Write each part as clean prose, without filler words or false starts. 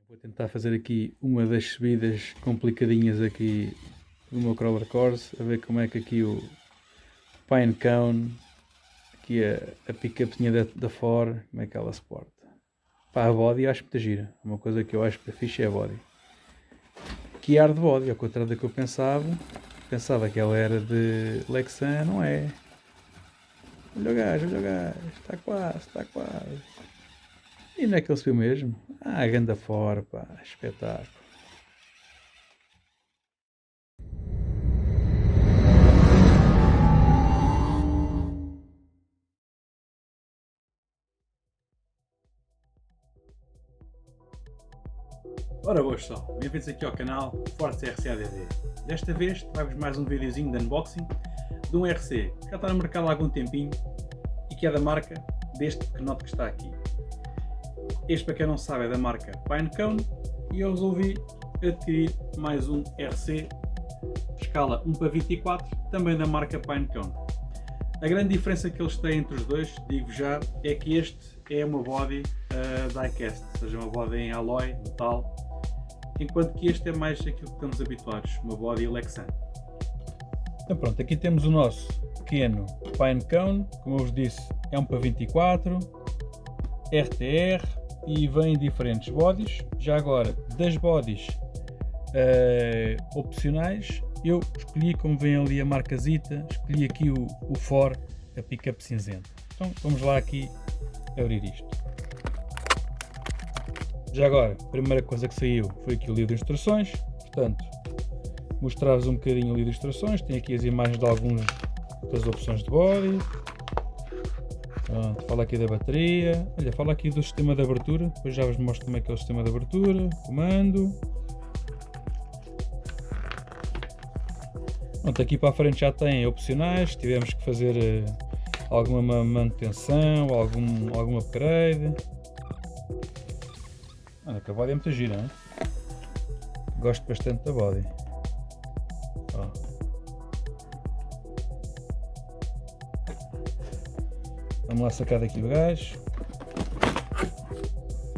Vou tentar fazer aqui uma das subidas complicadinhas aqui do meu crawler course, a ver como é que aqui o Pinecone, aqui a pick-upzinha da Ford, como é que ela se porta. Pá, a body eu acho muita gira, uma coisa que eu acho que fixe é a body. Que ar de body, ao contrário do que eu pensava que ela era de Lexan, não é. Olha o gajo, está quase. E não é que ele subiu mesmo? Ah, ganda fora, pá, espetáculo. Ora boas pessoal, bem-vindos aqui ao canal Ford CRC ADD. Desta vez trago-vos mais um videozinho de unboxing de um RC que já está no mercado há algum tempinho e que é da marca deste pequenote que está aqui. Este, para quem não sabe, é da marca Pinecone e eu resolvi adquirir mais um RC escala 1/24, também da marca Pinecone. A grande diferença que eles têm entre os dois, digo já, é que este é uma body die-cast, ou seja, uma body em alloy, metal, enquanto que este é mais aquilo que estamos habituados, uma body Lexan. Então pronto, aqui temos o nosso pequeno Pinecone, como eu vos disse, é 1/24, RTR e vem em diferentes bodies. Já agora, das bodies opcionais, eu escolhi, como vem ali a marcazita, escolhi aqui o Ford, a pick-up cinzento. Então vamos lá aqui abrir isto. Já agora, a primeira coisa que saiu foi aqui o livro de instruções, portanto, mostrar-vos um bocadinho o livro de instruções, tem aqui as imagens de algumas das opções de body. Pronto, fala aqui da bateria, olha, fala aqui do sistema de abertura, depois já vos mostro como é que é o sistema de abertura, comando. Pronto, aqui para a frente já tem opcionais, se tivermos que fazer alguma manutenção, algum upgrade. Olha que a body é muito gira, não é? Gosto bastante da body. Ó. Vamos lá sacar daqui o gajo.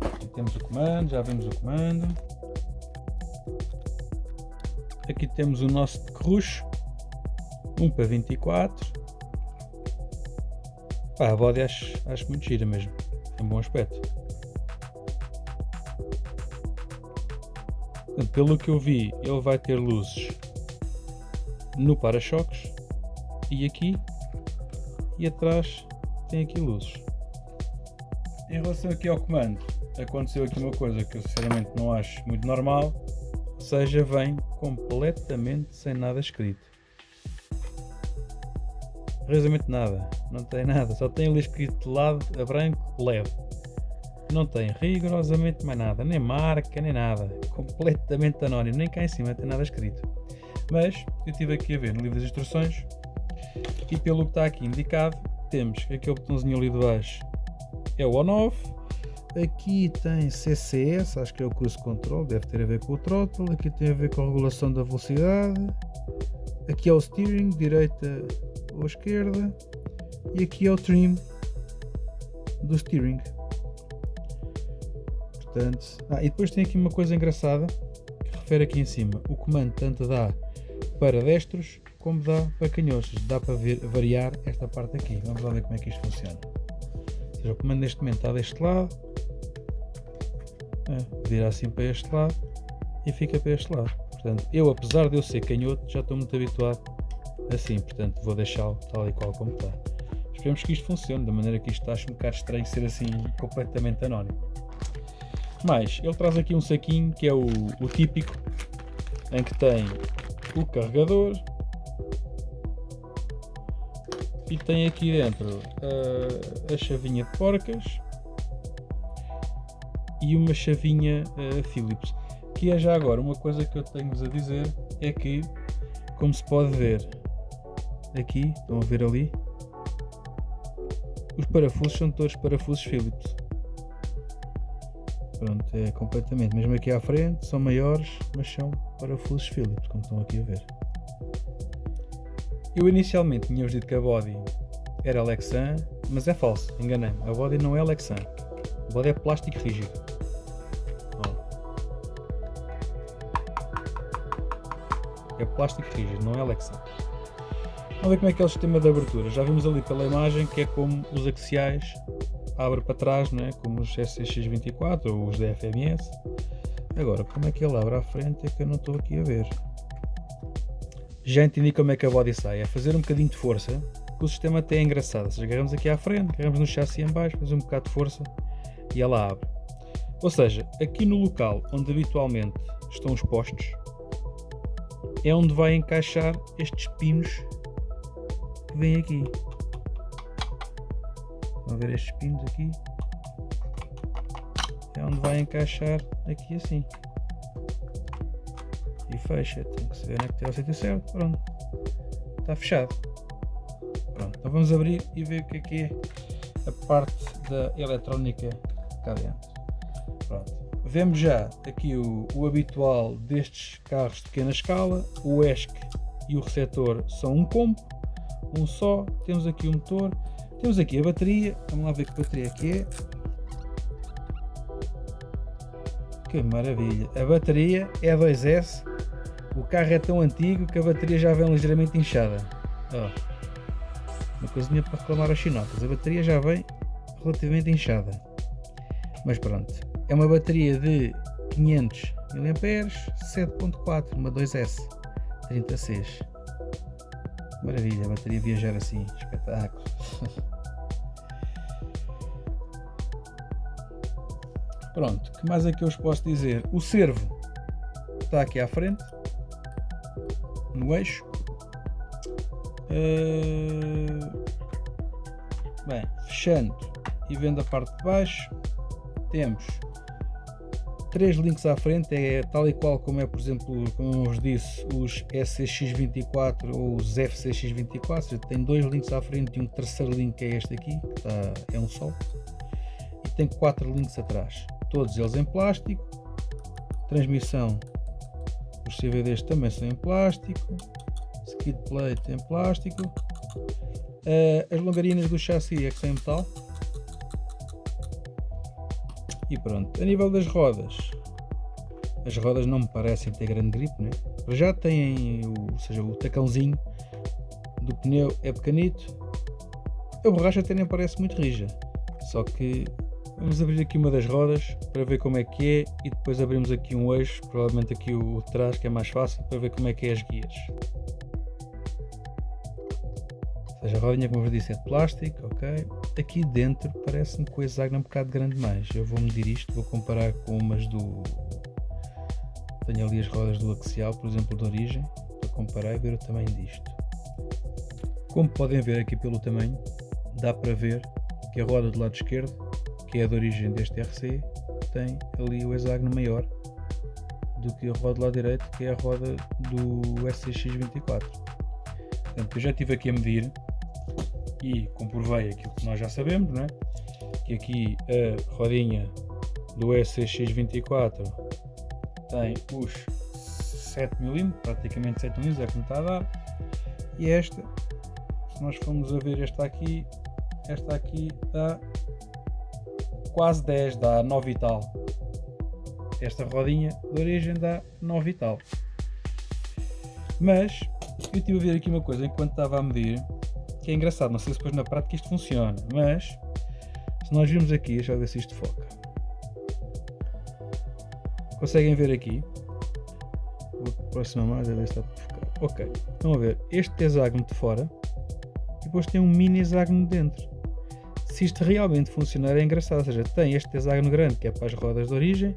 Aqui temos o comando, já vimos o comando. Aqui temos o nosso crush 1/24. Pá, a body acho muito gira mesmo, é um bom aspecto. Portanto, pelo que eu vi, ele vai ter luzes no para-choques e aqui e atrás tem aqui luzes. Em relação aqui ao comando, aconteceu aqui uma coisa que eu sinceramente não acho muito normal, ou seja, vem completamente sem nada escrito. Rigorosamente nada, não tem nada, só tem ali escrito de lado a branco LED. Não tem rigorosamente mais nada, nem marca, nem nada, completamente anónimo, nem cá em cima tem nada escrito. Mas eu estive aqui a ver no livro das instruções e pelo que está aqui indicado, temos aquele botãozinho ali de baixo, é o on-off. Aqui tem CCS, acho que é o Cruise Control, deve ter a ver com o throttle. Aqui tem a ver com a regulação da velocidade. Aqui é o steering, direita ou esquerda. E aqui é o trim do steering. Portanto, e depois tem aqui uma coisa engraçada que refere aqui em cima. O comando tanto dá para destros como dá para canhotos. Dá para variar esta parte aqui. Vamos lá ver como é que isto funciona. Ou seja, o comando neste momento está deste lado. Vira assim para este lado e fica para este lado. Portanto, eu, apesar de eu ser canhoto, já estou muito habituado assim, portanto vou deixá-lo tal e qual como está. Esperemos que isto funcione, da maneira que isto está, acho um bocado estranho ser assim completamente anónimo. Mas ele traz aqui um saquinho que é o típico, em que tem o carregador e tem aqui dentro a chavinha de porcas e uma chavinha Phillips, que é já agora uma coisa que eu tenho-vos a dizer, é que, como se pode ver aqui, estão a ver ali, os parafusos são todos parafusos Phillips. Pronto, é completamente, mesmo aqui à frente são maiores, mas são parafusos Phillips, como estão aqui a ver. Eu inicialmente tinha-vos dito que a body era Lexan, mas é falso, enganei-me, a body não é Lexan, a body é plástico rígido. plástico rígido, não é Lexan. Vamos ver como é que é o sistema de abertura. Já vimos ali pela imagem que é como os axiais, abre para trás, não é? Como os SCX24 ou os DFMS. Agora, como é que ele abre à frente é que eu não estou aqui a ver. Já entendi como é que a body sai, é fazer um bocadinho de força, que o sistema até é engraçado. Ou seja, agarramos aqui à frente, agarramos no chassi em baixo, fazemos um bocado de força e ela abre. Ou seja, aqui no local onde habitualmente estão os postos, é onde vai encaixar estes pinos que vêm aqui. Vão ver estes pinos aqui? É onde vai encaixar aqui assim. E fecha, tem que se ver, né, que tem o sítio certo. Pronto, está fechado. Pronto, então vamos abrir e ver o que é a parte da eletrónica cá dentro. Pronto, vemos já aqui o habitual destes carros de pequena escala. O ESC e o receptor são um combo, um só. Temos aqui o motor, temos aqui a bateria. Vamos lá ver que bateria que é. Que maravilha! A bateria é 2S. O carro é tão antigo que a bateria já vem ligeiramente inchada. Uma coisinha para reclamar aos chinotas. A bateria já vem relativamente inchada. Mas pronto. É uma bateria de 500 mAh, 7.4, uma 2S, 30C. Maravilha, a bateria viajar assim. Espetáculo. Pronto, o que mais é que eu vos posso dizer? O servo está aqui à frente, no eixo. Bem, fechando e vendo a parte de baixo, temos 3 links à frente, é tal e qual como é, por exemplo, como eu vos disse, os SCX24 ou os FCX24, tem 2 links à frente e um terceiro link que é este aqui, que é um só, e tem 4 links atrás. Todos eles em plástico. Transmissão, os CVDs também são em plástico. Skid plate em plástico. As longarinas do chassi é que são em metal. E pronto, a nível das rodas, as rodas não me parecem ter grande gripe, né? Já têm o tacãozinho do pneu é pequenito. A borracha até nem parece muito rija, só que vamos abrir aqui uma das rodas para ver como é que é e depois abrimos aqui um eixo, provavelmente aqui o de trás, que é mais fácil, para ver como é que é as guias. Ou seja, a rodinha, como eu disse, é de plástico, ok. Aqui dentro parece-me que o hexágono é um bocado grande mais. Eu vou medir isto, vou comparar com umas do... Tenho ali as rodas do axial, por exemplo, de origem, para comparar e ver o tamanho disto. Como podem ver aqui pelo tamanho, dá para ver que a roda do lado esquerdo, que é a de origem deste RC, tem ali o hexágono maior do que a roda do lado direito, que é a roda do SCX24. Portanto, eu já estive aqui a medir e comprovei aquilo que nós já sabemos, não é? Que aqui a rodinha do SCX24 tem os 7 mm, praticamente 7 mm, é como está a dar, e esta, se nós formos a ver esta aqui dá quase 10, dá 9 e tal. Esta rodinha de origem dá 9 e tal. Mas eu estive a ver aqui uma coisa enquanto estava a medir, que é engraçado, não sei se depois na prática isto funciona, mas se nós virmos aqui, deixa eu ver se isto foca. Conseguem ver aqui? Vou aproximar mais a ver se está a focar. Ok, estão a ver este hexágono de fora e depois tem um mini hexágono dentro. Se isto realmente funcionar é engraçado, ou seja, tem este hexágono grande que é para as rodas de origem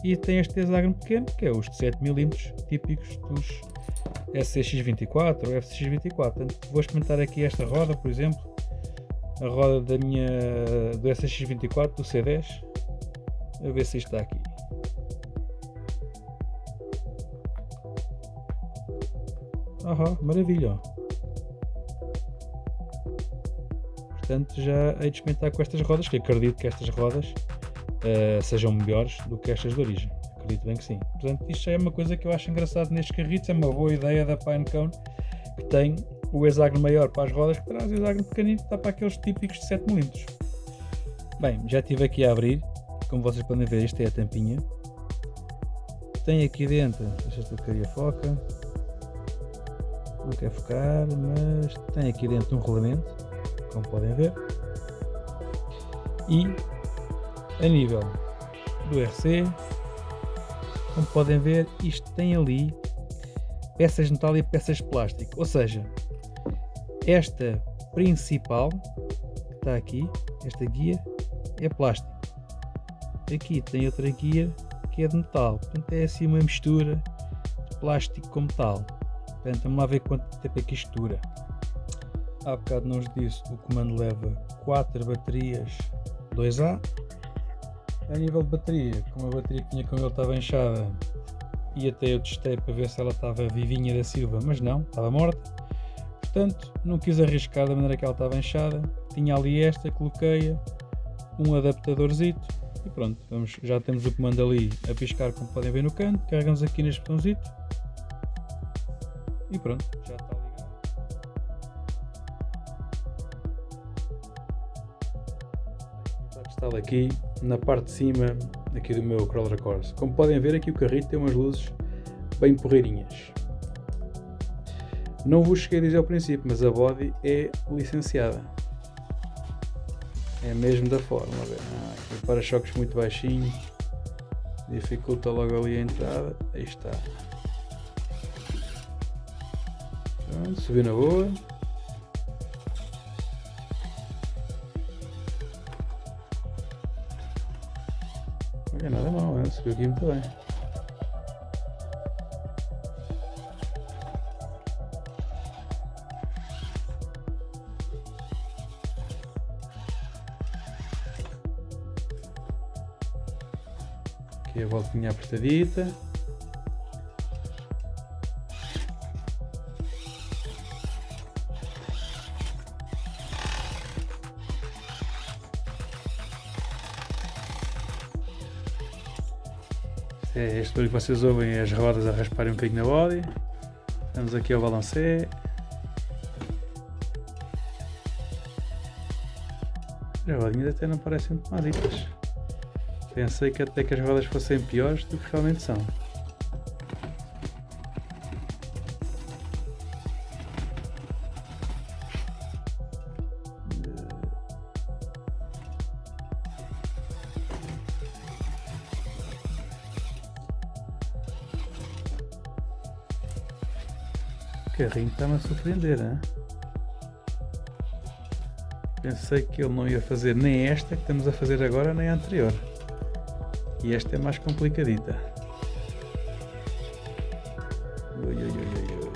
e tem este hexágono pequeno que é os de 7 mm típicos dos SCX24 ou FCX24. Portanto, vou experimentar aqui esta roda, por exemplo, a roda do SCX24 do C10, a ver se isto está aqui. Maravilha! Portanto, já hei de experimentar com estas rodas, que acredito que estas rodas sejam melhores do que estas de origem. Acredito bem que sim. Portanto, isto já é uma coisa que eu acho engraçado nestes carritos, é uma boa ideia da Pinecone, que tem o hexágono maior para as rodas que traz, o hexágono pequenino está para aqueles típicos de 7 mm. Bem, já estive aqui a abrir, como vocês podem ver, esta é a tampinha. Tem aqui dentro, deixa eu ver a foca, não quer focar, mas tem aqui dentro um rolamento, como podem ver. E a nível do RC, como podem ver, isto tem ali peças de metal e peças de plástico, ou seja, esta principal que está aqui, esta guia, é plástico. Aqui tem outra guia que é de metal, portanto é assim uma mistura de plástico com metal. Portanto, vamos lá ver quanto tempo é que isto dura. Há bocado não os disse, o comando leva 4 baterias 2A. A nível de bateria, como a bateria que tinha com ele estava inchada, e até eu testei para ver se ela estava vivinha da Silva, mas não, estava morta. Portanto, não quis arriscar da maneira que ela estava inchada. Tinha ali esta, coloquei-a, um adaptadorzito e pronto, já temos o comando ali a piscar, como podem ver no canto. Carregamos aqui neste botãozito e pronto, já está ligado. Está instalado aqui na parte de cima aqui do meu Crawler Course. Como podem ver, aqui o carrito tem umas luzes bem porreirinhas. Não vos cheguei a dizer ao princípio, mas a body é licenciada. É mesmo da forma, aqui o para-choques muito baixinho, dificulta logo ali a entrada. Aí está. Pronto, subiu na boa. Não é nada mal, subiu aqui muito bem. Aqui a voltinha apertadita. Este barulho que vocês ouvem é as rodas a rasparem um bocadinho na body. Estamos aqui ao balancê. As rodinhas até não parecem tomaditas. Pensei que até que as rodas fossem piores do que realmente são. O carrinho está-me a surpreender, hein? Pensei que ele não ia fazer nem esta que estamos a fazer agora, nem a anterior. E esta é mais complicadita. Ui, ui, ui, ui, ui.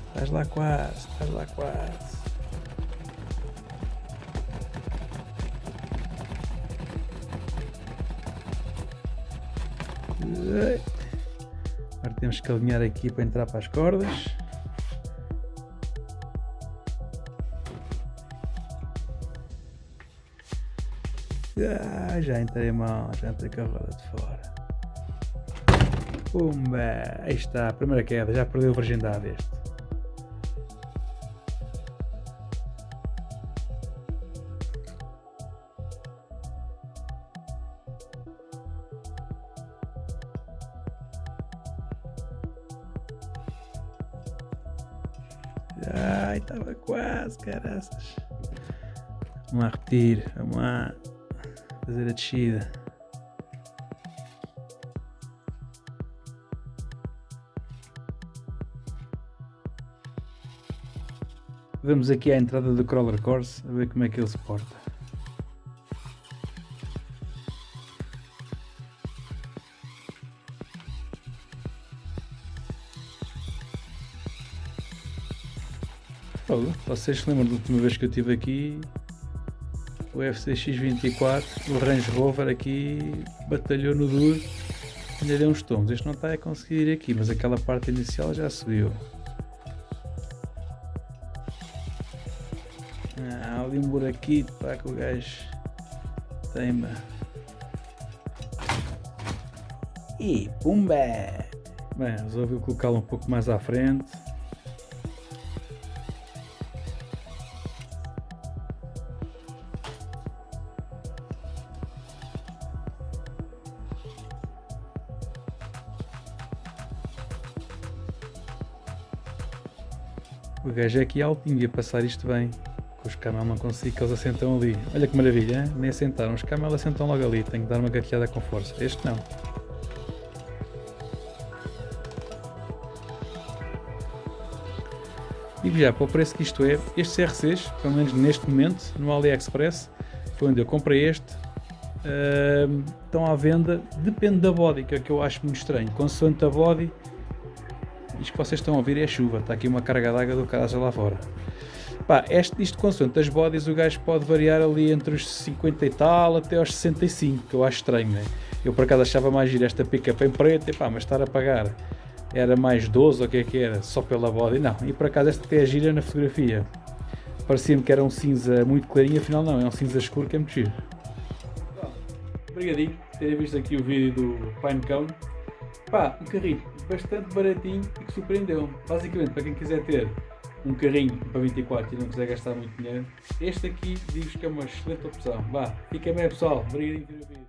Estás lá quase, estás lá quase. Agora temos que alinhar aqui para entrar para as cordas. Já entrei mal, já entrei com a roda de fora. Pumba! Aí está, a primeira queda, já perdeu a virgindade este. Ai, estava quase, caraças. Vamos lá repetir, vamos lá fazer a descida. Vamos aqui à entrada do Crawler Course a ver como é que ele se porta. Oh, vocês se lembram da última vez que eu estive aqui? O FCX24, o Range Rover aqui batalhou no duro, ainda deu uns tomos. Este não está a conseguir ir aqui, mas aquela parte inicial já subiu. Ali um buraquito, pá, que o gajo teima. E pumba! Bem, resolvi colocá-lo um pouco mais à frente. O gajo é aqui altinho, ia passar isto bem. Com os camel não consigo, que eles assentam ali. Olha que maravilha, hein? Nem assentaram. Os camel assentam logo ali. Tenho que dar uma gateada com força. Este não. Digo já, para o preço que isto é, estes RCs, pelo menos neste momento, no AliExpress, foi onde eu comprei este, estão à venda, depende da body, que é o que eu acho muito estranho. Consoante a body, isto que vocês estão a ouvir é chuva, está aqui uma carga d'água do caralho lá fora. Pá, isto consoante as bodies, o gajo pode variar ali entre os 50 e tal até aos 65, que eu acho estranho, né? Eu por acaso achava mais giro esta pick-up em preto, e pá, mas estar a pagar era mais 12 ou o que era, só pela body, não. E por acaso esta até é gira na fotografia. Parecia-me que era um cinza muito clarinho, afinal não, é um cinza escuro que é muito giro. Obrigadinho por terem visto aqui o vídeo do Pinecone. Pá, um carrinho bastante baratinho e que surpreendeu-me. Basicamente, para quem quiser ter um carrinho para 24 e não quiser gastar muito dinheiro, este aqui digo que é uma excelente opção. Vá, fica bem pessoal, obrigadinho por ter visto.